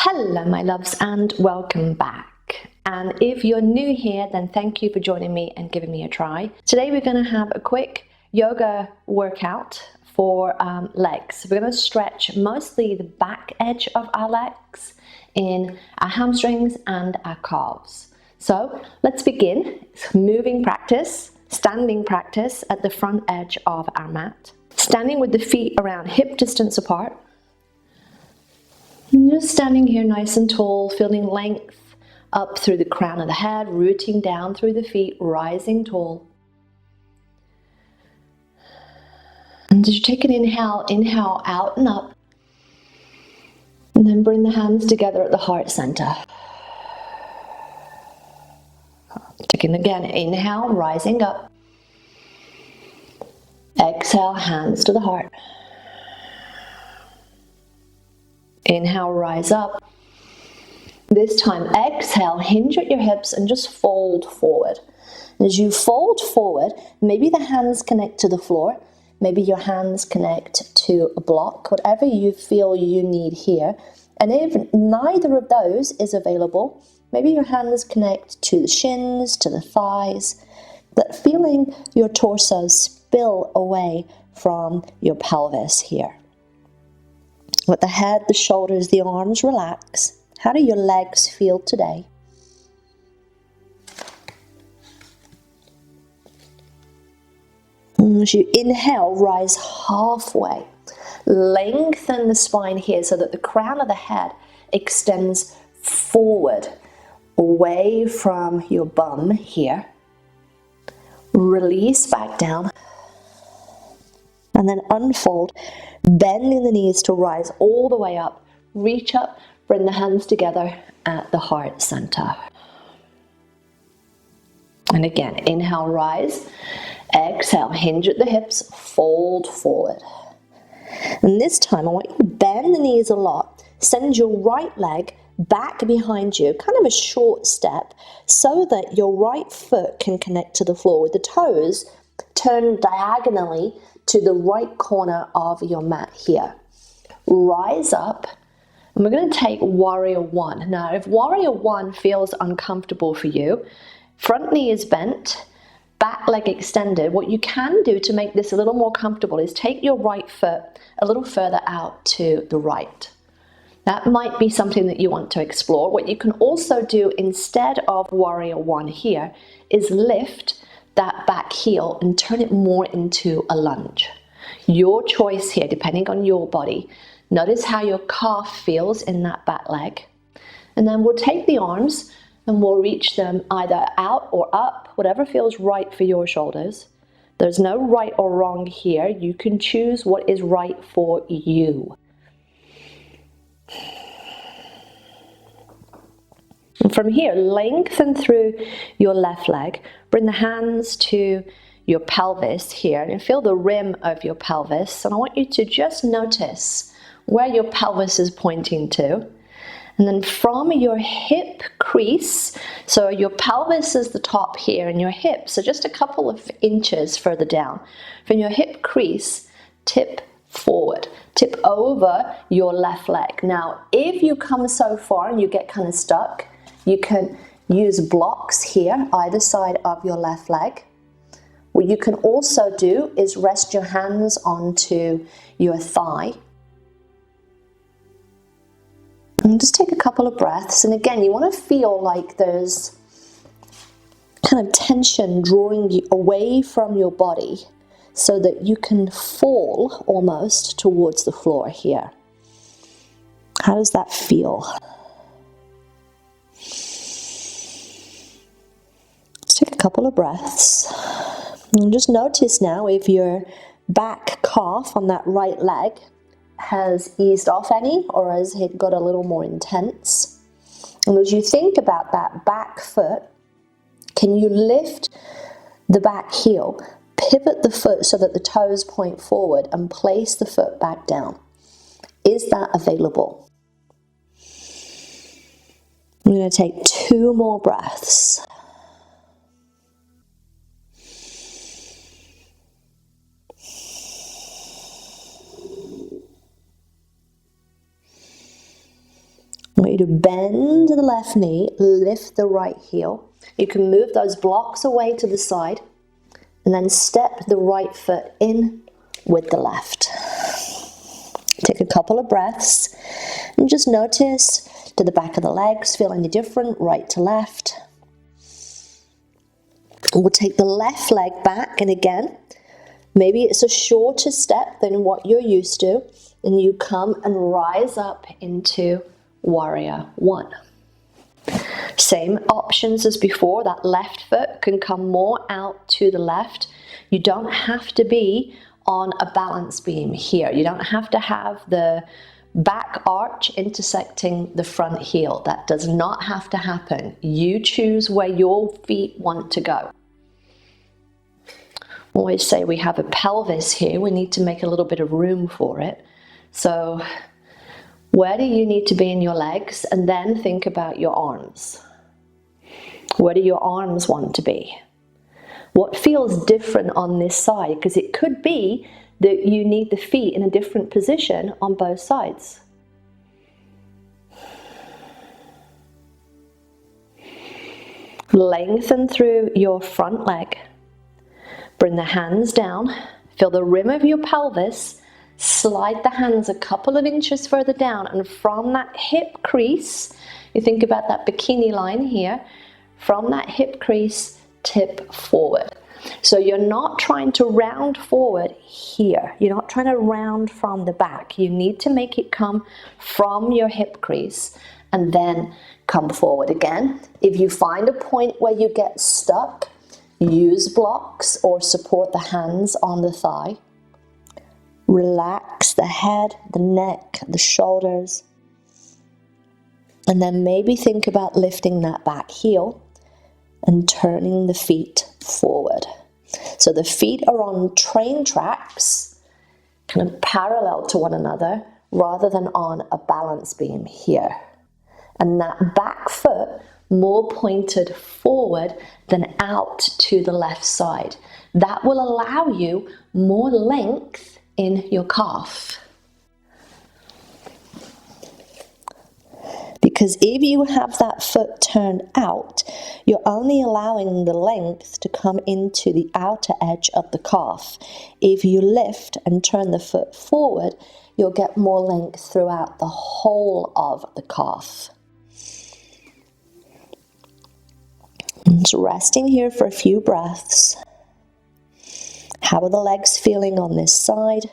Hello my loves and welcome back. And if you're new here, then thank you for joining me and giving me a try. Today we're going to have a quick yoga workout for legs. We're going to stretch mostly the back edge of our legs in our hamstrings and our calves. So let's begin. It's moving practice, standing practice at the front edge of our mat. Standing with the feet around hip distance apart. And just standing here nice and tall, feeling length up through the crown of the head, rooting down through the feet, rising tall. And as you take an inhale, inhale out and up. And then bring the hands together at the heart center. Taking again, inhale, rising up. Exhale, hands to the heart. Inhale, rise up. This time, exhale, hinge at your hips and just fold forward. And as you fold forward, maybe the hands connect to the floor, maybe your hands connect to a block, whatever you feel you need here. And if neither of those is available, maybe your hands connect to the shins, to the thighs, but feeling your torso spill away from your pelvis here. Let the head, the shoulders, the arms relax. How do your legs feel today? As you inhale, rise halfway. Lengthen the spine here so that the crown of the head extends forward, away from your bum here. Release back down. And then unfold, bending the knees to rise all the way up. Reach up, bring the hands together at the heart center. And again, inhale, rise. Exhale, hinge at the hips, fold forward. And this time, I want you to bend the knees a lot. Send your right leg back behind you, kind of a short step, so that your right foot can connect to the floor with the toes turned diagonally to the right corner of your mat here. Rise up, and we're going to take warrior one. Now, if warrior one feels uncomfortable for you, front knee is bent, back leg extended, what you can do to make this a little more comfortable is take your right foot a little further out to the right. That might be something that you want to explore. What you can also do instead of warrior one here is lift that back heel and turn it more into a lunge. Your choice here, depending on your body. Notice how your calf feels in that back leg. And then we'll take the arms and we'll reach them either out or up, whatever feels right for your shoulders. There's no right or wrong here. You can choose what is right for you. And from here, lengthen through your left leg. Bring the hands to your pelvis here and feel the rim of your pelvis. And I want you to just notice where your pelvis is pointing to. And then from your hip crease, so your pelvis is the top here and your hips are just a couple of inches further down. From your hip crease, tip forward. Tip over your left leg. Now, if you come so far and you get kind of stuck, you can use blocks here, either side of your left leg. What you can also do is rest your hands onto your thigh. And just take a couple of breaths. And again, you want to feel like there's kind of tension drawing you away from your body so that you can fall almost towards the floor here. How does that feel? Take a couple of breaths and just notice now if your back calf on that right leg has eased off any or has it got a little more intense. And as you think about that back foot, can you lift the back heel, pivot the foot so that the toes point forward and place the foot back down? Is that available? I'm going to take 2 more breaths. I want you to bend the left knee, lift the right heel. You can move those blocks away to the side and then step the right foot in with the left. Take a couple of breaths and just notice to the back of the legs, feel any different, right to left. We'll take the left leg back, and again, maybe it's a shorter step than what you're used to, and you come and rise up into warrior one. Same options as before, that left foot can come more out to the left. You don't have to be on a balance beam here. You don't have to have the back arch intersecting the front heel. That does not have to happen. You choose where your feet want to go. I always say we have a pelvis here. We need to make a little bit of room for it. So where do you need to be in your legs? And then think about your arms. Where do your arms want to be? What feels different on this side? Because it could be that you need the feet in a different position on both sides. Lengthen through your front leg. Bring the hands down. Feel the rim of your pelvis. Slide the hands a couple of inches further down, and from that hip crease, you think about that bikini line here, from that hip crease, tip forward. So you're not trying to round forward here. You're not trying to round from the back. You need to make it come from your hip crease and then come forward again. If you find a point where you get stuck, use blocks or support the hands on the thigh. Relax the head, the neck, the shoulders. And then maybe think about lifting that back heel and turning the feet forward. So the feet are on train tracks, kind of parallel to one another, rather than on a balance beam here. And that back foot more pointed forward than out to the left side. That will allow you more length in your calf. Because if you have that foot turned out, you're only allowing the length to come into the outer edge of the calf. If you lift and turn the foot forward, you'll get more length throughout the whole of the calf. Just resting here for a few breaths. How are the legs feeling on this side?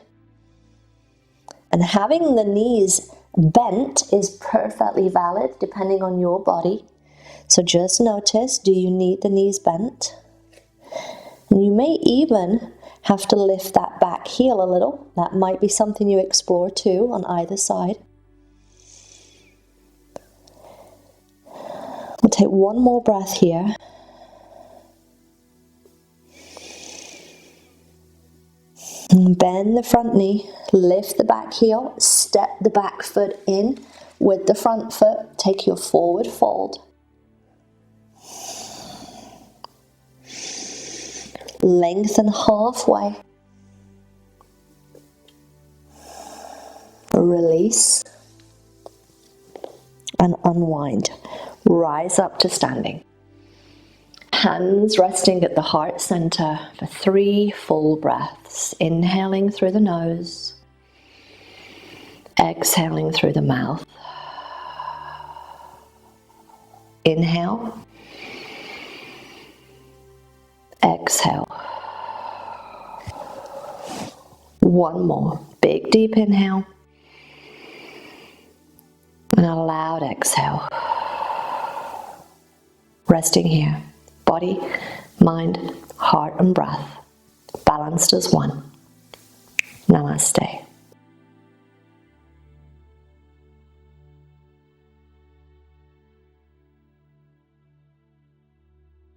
And having the knees bent is perfectly valid depending on your body. So just notice, do you need the knees bent? And you may even have to lift that back heel a little. That might be something you explore too on either side. We'll take one more breath here. Bend the front knee, lift the back heel, step the back foot in with the front foot, take your forward fold. Lengthen halfway. Release and unwind. Rise up to standing. Hands resting at the heart center for 3 full breaths. Inhaling through the nose. Exhaling through the mouth. Inhale. Exhale. One more. Big deep inhale. And a loud exhale. Resting here. Body, mind, heart and breath, balanced as one. Namaste.